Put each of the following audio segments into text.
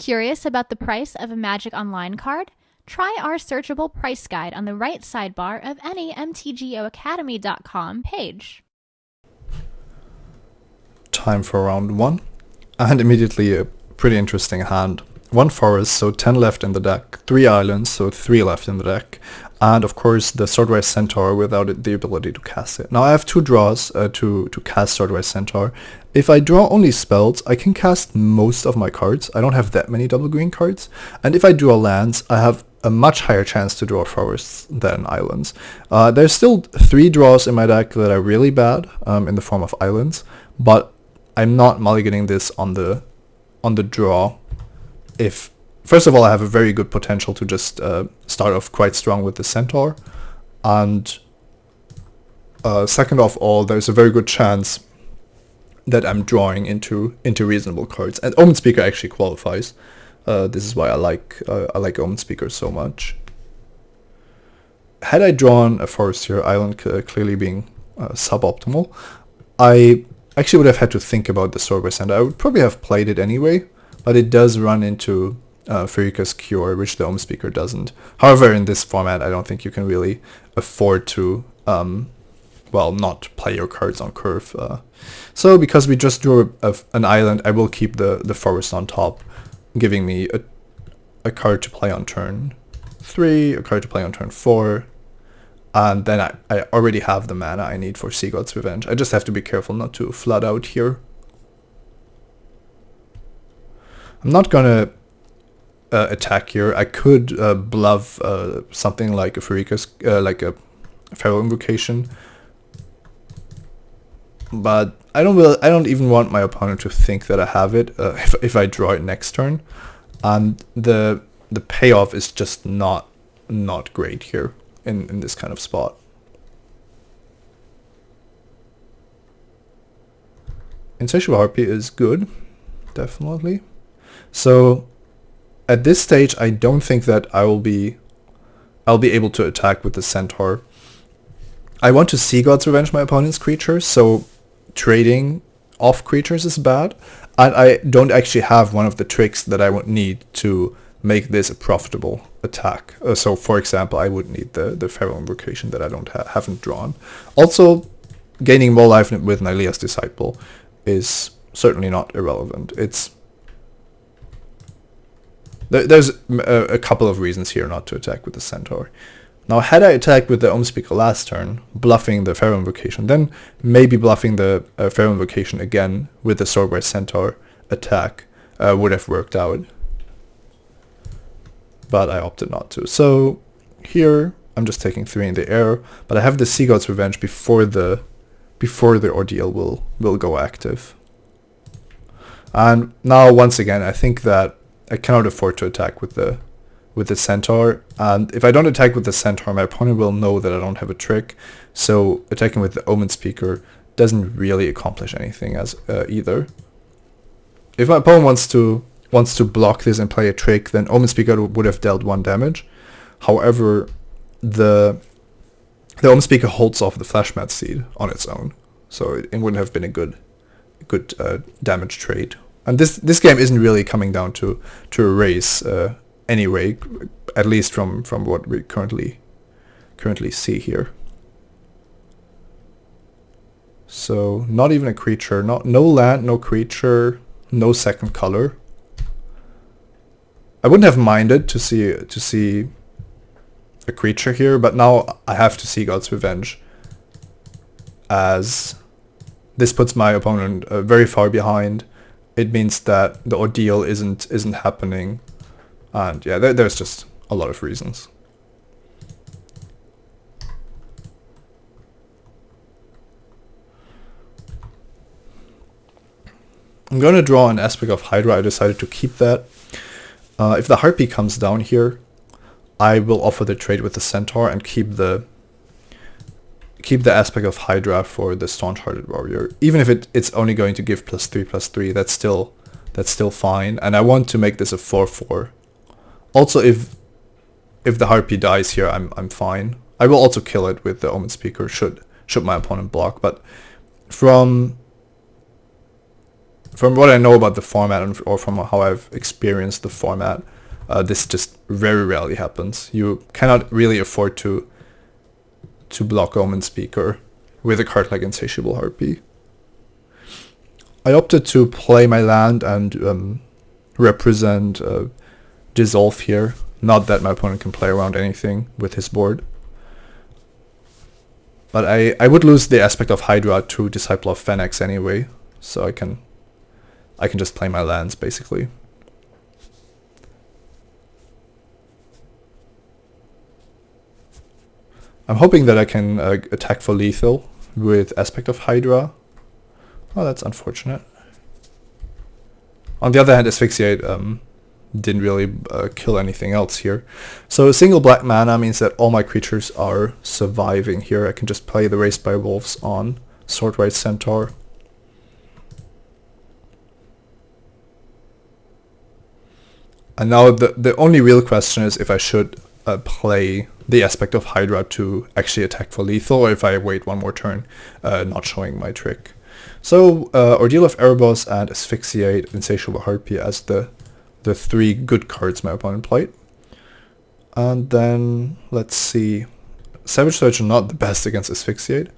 Curious about the price of a Magic Online card? Try our searchable price guide on the right sidebar of any mtgoacademy.com page. Time for round 1, and immediately a pretty interesting hand. 1 forest, so 10 left in the deck, 3 islands, so 3 left in the deck, and of course the Swordwise Centaur without the ability to cast it. Now I have 2 draws to cast Swordwise Centaur. If I draw only spells, I can cast most of my cards. I don't have that many double green cards, and if I draw lands, I have a much higher chance to draw forests than islands. There's still 3 draws in my deck that are really bad in the form of islands, but I'm not mulliganing this on the draw. If first of all, I have a very good potential to just start off quite strong with the Centaur, and second of all, there's a very good chance that I'm drawing into reasonable cards, and Omen Speaker actually qualifies. This is why I like Omen Speaker so much. Had I drawn a forest here, island clearly being suboptimal, I actually would have had to think about the Swordwise, and I would probably have played it anyway, but it does run into Pharika's Cure, which the Omen Speaker doesn't. However, in this format, I don't think you can really afford to, well, not play your cards on curve. So because we just drew an island, I will keep the forest on top, giving me a card to play on turn 3, a card to play on turn 4, and then I already have the mana I need for Sea God's Revenge. I just have to be careful not to flood out here. I'm not gonna attack here. I could bluff something like a Pharika's, like a Feral Invocation, but I don't even want my opponent to think that I have it if I draw it next turn, and the payoff is just not great here in this kind of spot. Insatiable Harpy is good, definitely. So at this stage, I don't think that I'll be able to attack with the Centaur. I want to Sea God's Revenge my opponent's creatures, so trading off creatures is bad, and I don't actually have one of the tricks that I would need to make this a profitable attack. So for example, I would need the Feral Invocation that I haven't drawn. Also, gaining more life with Nylea's Disciple is certainly not irrelevant. There's a couple of reasons here not to attack with the Centaur. Now, had I attacked with the Omen Speaker last turn, bluffing the Feral Invocation, then maybe bluffing the Feral Invocation again with the Swordwise Centaur attack would have worked out. But I opted not to. So here, I'm just taking 3 in the air, but I have the Sea God's Revenge before the ordeal will go active. And now, once again, I think that I cannot afford to attack with the Centaur, and if I don't attack with the Centaur, my opponent will know that I don't have a trick, so attacking with the Omen Speaker doesn't really accomplish anything as either. If my opponent wants to block this and play a trick, then Omen Speaker would have dealt 1 damage. However, the Omen Speaker holds off the Flashmat Seed on its own, so it wouldn't have been a good damage trade. And this game isn't really coming down to a race anyway, at least from what we currently see here. So not even a creature, no land, no creature, no second color. I wouldn't have minded to see a creature here, but now I have to see God's Revenge, as this puts my opponent very far behind. It means that the ordeal isn't happening, and yeah, there's just a lot of reasons. I'm going to draw an aspect of Hydra. I decided to keep that. If the Harpy comes down here, I will offer the trade with the Centaur and keep the aspect of Hydra for the Staunch-Hearted Warrior. Even if it's only going to give +3/+3, that's still fine. And I want to make this a 4/4. Also, if the Harpy dies here, I'm fine. I will also kill it with the Omen Speaker should my opponent block. But from from what I know about the format or from how I've experienced the format, this just very rarely happens. You cannot really afford to block Omen Speaker with a card like Insatiable Harpy. I opted to play my land and represent Dissolve here. Not that my opponent can play around anything with his board. But I would lose the aspect of Hydra to Disciple of Phoenix anyway, so I can just play my lands basically. I'm hoping that I can attack for lethal with Aspect of Hydra. Oh, that's unfortunate. On the other hand, Asphyxiate didn't really kill anything else here. So a single black mana means that all my creatures are surviving here. I can just play the Raised by Wolves on Swordwise Centaur. And now the only real question is if I should play the Aspect of Hydra to actually attack for lethal, or if I wait one more turn, not showing my trick. So Ordeal of Erebos and Asphyxiate, Insatiable Harpy as the three good cards my opponent played. And then let's see, Savage Surgeon not the best against Asphyxiate.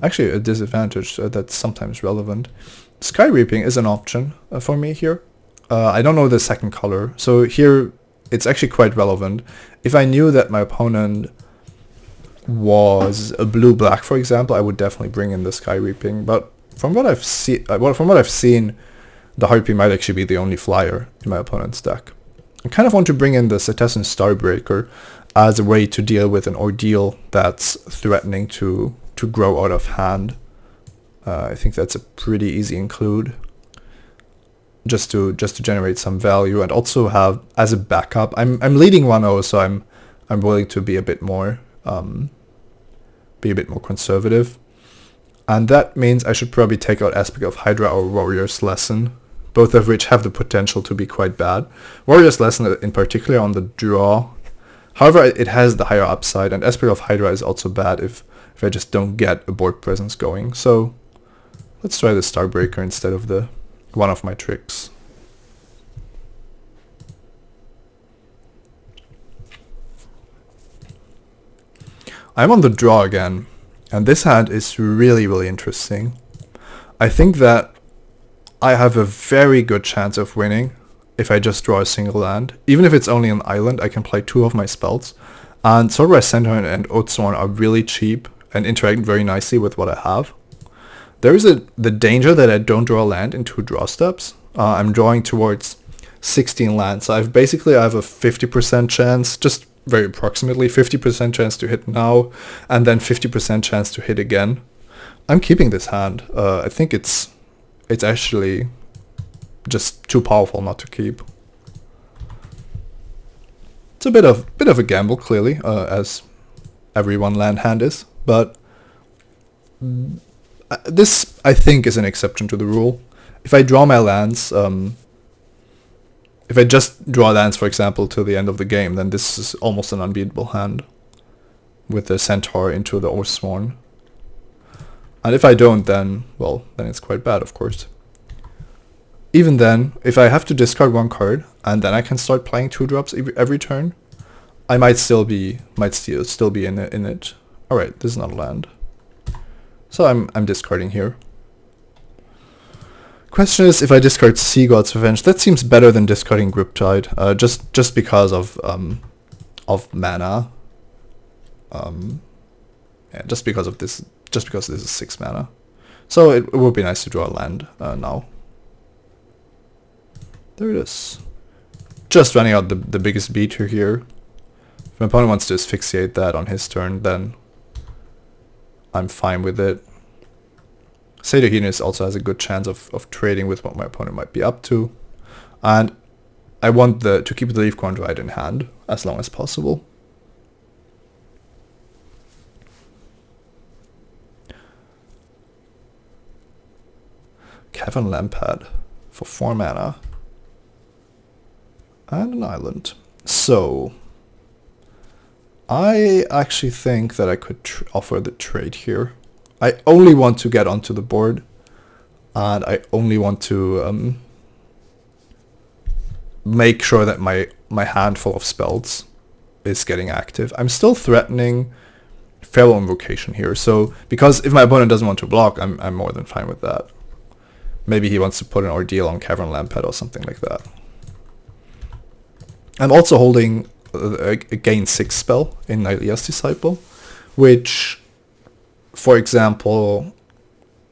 Actually a disadvantage that's sometimes relevant. Sky Reaping is an option for me here. I don't know the second color, so here it's actually quite relevant. If I knew that my opponent was a blue-black, for example, I would definitely bring in the Sky Reaping. But from what I've seen, the Harpy might actually be the only flyer in my opponent's deck. I kind of want to bring in the Cetacean Starbreaker as a way to deal with an Ordeal that's threatening to grow out of hand. I think that's a pretty easy include. Just to generate some value, and also have as a backup. I'm leading 1-0, so I'm willing to be a bit more conservative, and that means I should probably take out Aspect of Hydra or Warrior's Lesson, both of which have the potential to be quite bad. Warrior's Lesson in particular on the draw. However, it has the higher upside, and Aspect of Hydra is also bad if I just don't get a board presence going. So let's try the Starbreaker instead of one of my tricks. I'm on the draw again, and this hand is really, really interesting. I think that I have a very good chance of winning if I just draw a single land. Even if it's only an island, I can play two of my spells. And Swordwise Centaur and Oathsworn are really cheap and interact very nicely with what I have. There is the danger that I don't draw a land in 2 draw steps. I'm drawing towards 16 lands, so I have a 50% chance, just very approximately 50% chance to hit now, and then 50% chance to hit again. I'm keeping this hand. I think it's actually just too powerful not to keep. It's a bit of a gamble, clearly, as every one land hand is, but this, I think, is an exception to the rule. If I draw my lands, if I just draw lands, for example, till the end of the game, then this is almost an unbeatable hand with the Centaur into the Oathsworn. And if I don't, then it's quite bad, of course. Even then, if I have to discard 1 card, and then I can start playing 2-drops every turn, I might still be in it. Alright, this is not a land. So I'm discarding here. Question is, if I discard Sea God's Revenge, that seems better than discarding Griptide, just because of mana. Yeah, just because this is 6 mana. So it would be nice to draw a land now. There it is. Just running out the biggest beater here. If my opponent wants to asphyxiate that on his turn, then I'm fine with it. Sadahinus also has a good chance of trading with what my opponent might be up to. And I want to keep the Leaf Conduit in hand as long as possible. Cavern Lampad for 4 mana. And an island. So I actually think that I could offer the trade here. I only want to get onto the board, and I only want to make sure that my handful of spells is getting active. I'm still threatening Feral Invocation here, so because if my opponent doesn't want to block, I'm more than fine with that. Maybe he wants to put an Ordeal on Cavern Lampad or something like that. I'm also holding a gain 6 spell in Nylea's Disciple, which, for example,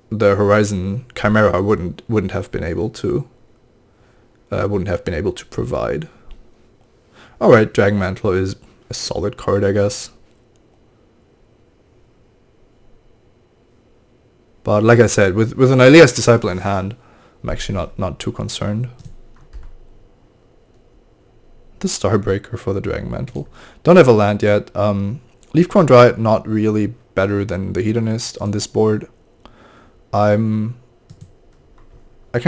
the Horizon Chimera wouldn't have been able to provide. Alright, Dragon Mantle is a solid card, I guess. But like I said, with an Nylea's Disciple in hand, I'm actually not too concerned. The Starbreaker for the Dragon Mantle. Don't have a land yet. Leafcrown Dryad not really better than the Hedonist on this board. I can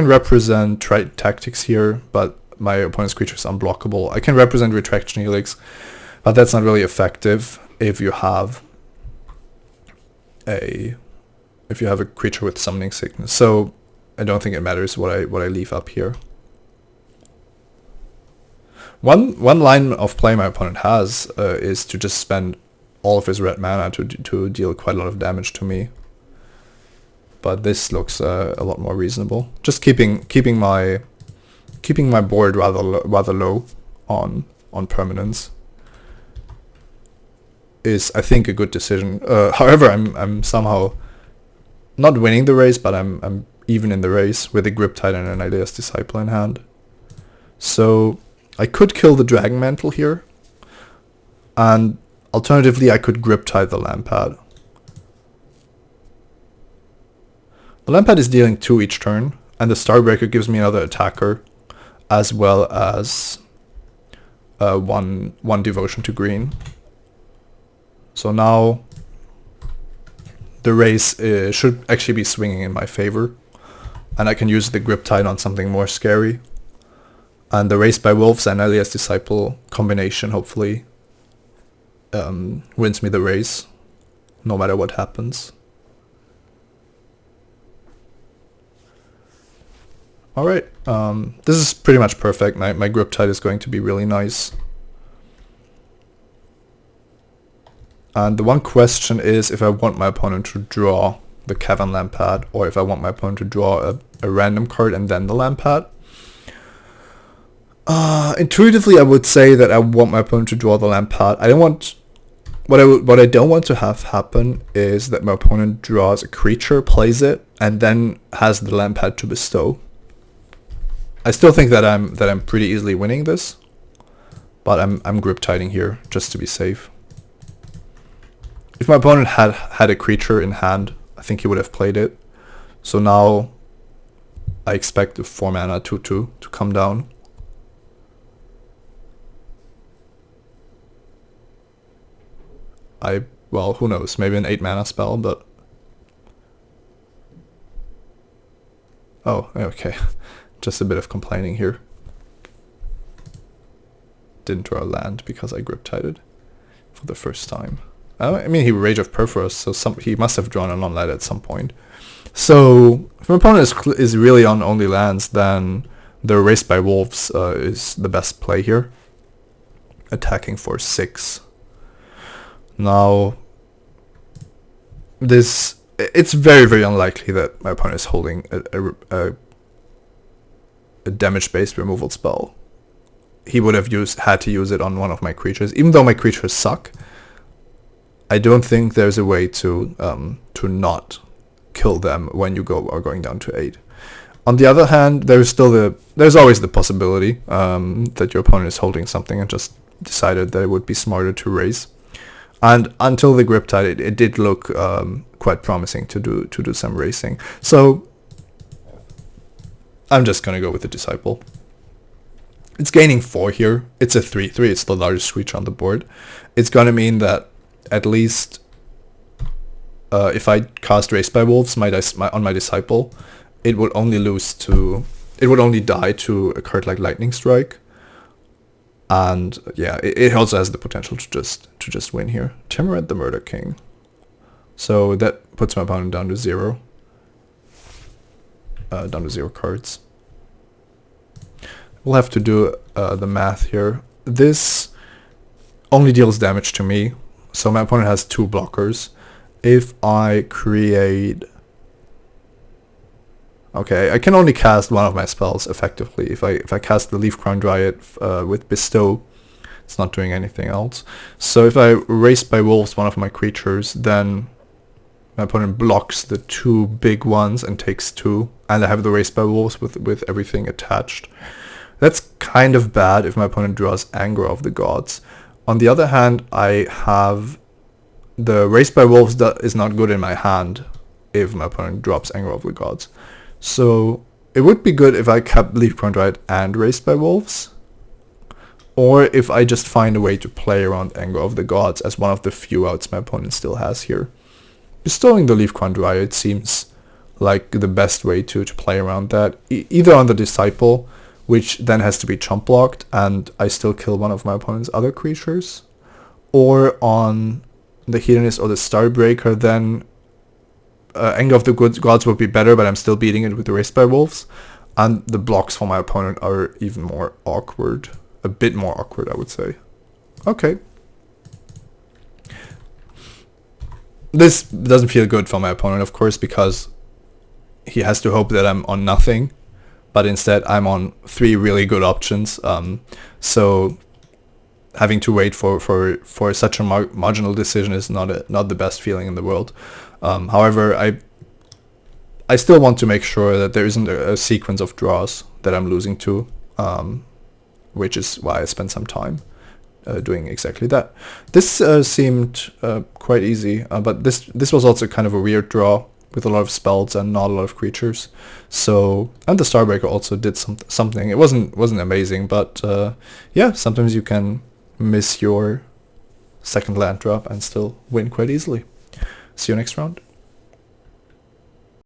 represent Trite Tactics here, but my opponent's creature is unblockable. I can represent Retraction Helix, but that's not really effective if you have a creature with Summoning Sickness. So I don't think it matters what I leave up here. One line of play my opponent has is to just spend all of his red mana to deal quite a lot of damage to me. But this looks a lot more reasonable. Just keeping my board rather low on permanence is, I think, a good decision. However, I'm somehow not winning the race, but I'm even in the race with a Griptide and an Nylea's Disciple in hand. So I could kill the Dragon Mantle here, and alternatively I could Griptide the Lampad. The Lampad is dealing 2 each turn, and the Starbreaker gives me another attacker, as well as one devotion to green. So now the race should actually be swinging in my favor, and I can use the Griptide on something more scary. And the Race by Wolves and Nylea's Disciple combination hopefully wins me the race, no matter what happens. Alright, this is pretty much perfect. My Griptide is going to be really nice. And the one question is if I want my opponent to draw the Cavern Lampad, or if I want my opponent to draw a random card and then the Lampad. Intuitively, I would say that I want my opponent to draw the Lampad. What I don't want to have happen is that my opponent draws a creature, plays it, and then has the Lampad to bestow. I still think that I'm pretty easily winning this, but I'm Griptiding here just to be safe. If my opponent had a creature in hand, I think he would have played it. So now I expect a 4 mana 2/2 to come down. Well, who knows, maybe an 8 mana spell, but... Oh, okay. Just a bit of complaining here. Didn't draw a land because I Griptided for the first time. I mean, he Rage of Perforos, so he must have drawn a non-land at some point. So, if my opponent is really on only lands, then the Race by Wolves is the best play here. Attacking for 6. Now, it's very, very unlikely that my opponent is holding a damage-based removal spell. He would have had to use it on one of my creatures. Even though my creatures suck, I don't think there's a way to not kill them when you are going down to 8. On the other hand, there's always the possibility that your opponent is holding something and just decided that it would be smarter to raise. And until the Griptide, it did look quite promising to do some racing. So I'm just gonna go with the Disciple. It's gaining 4 here. It's a 3/3. It's the largest creature on the board. It's gonna mean that at least if I cast Race by Wolves on my Disciple, it would only die to a card like Lightning Strike. And yeah, it also has the potential to just win here. Temerant the Murder King. So that puts my opponent down to 0. down to 0 cards. We'll have to do the math here. This only deals damage to me, so my opponent has 2 blockers. If I create... Okay, I can only cast one of my spells effectively. If I cast the Leaf Crown Dryad with Bestow, it's not doing anything else. So if I Race by Wolves one of my creatures, then my opponent blocks the 2 big ones and takes 2, and I have the Race by Wolves with everything attached. That's kind of bad if my opponent draws Anger of the Gods. On the other hand, I have the Race by Wolves that is not good in my hand if my opponent drops Anger of the Gods. So it would be good if I kept Leaf Crown Dryad and Race by Wolves, or if I just find a way to play around Anger of the Gods as one of the few outs my opponent still has here. Bestowing the Leaf Crown Dryad seems like the best way to play around that, either on the Disciple, which then has to be chump blocked and I still kill one of my opponent's other creatures, or on the Hedonist or the Starbreaker, then Anger of the Gods would be better, but I'm still beating it with the Race by Wolves, and the blocks for my opponent are even more awkward. A bit more awkward, I would say. Okay. This doesn't feel good for my opponent, of course, because he has to hope that I'm on nothing, but instead I'm on 3 really good options. So having to wait for such a marginal decision is not the best feeling in the world. However, I still want to make sure that there isn't a sequence of draws that I'm losing to, which is why I spent some time doing exactly that. This seemed quite easy, but this was also kind of a weird draw with a lot of spells and not a lot of creatures. So, and the Starbreaker also did something. It wasn't amazing, but yeah, sometimes you can miss your second land drop and still win quite easily. See you next round.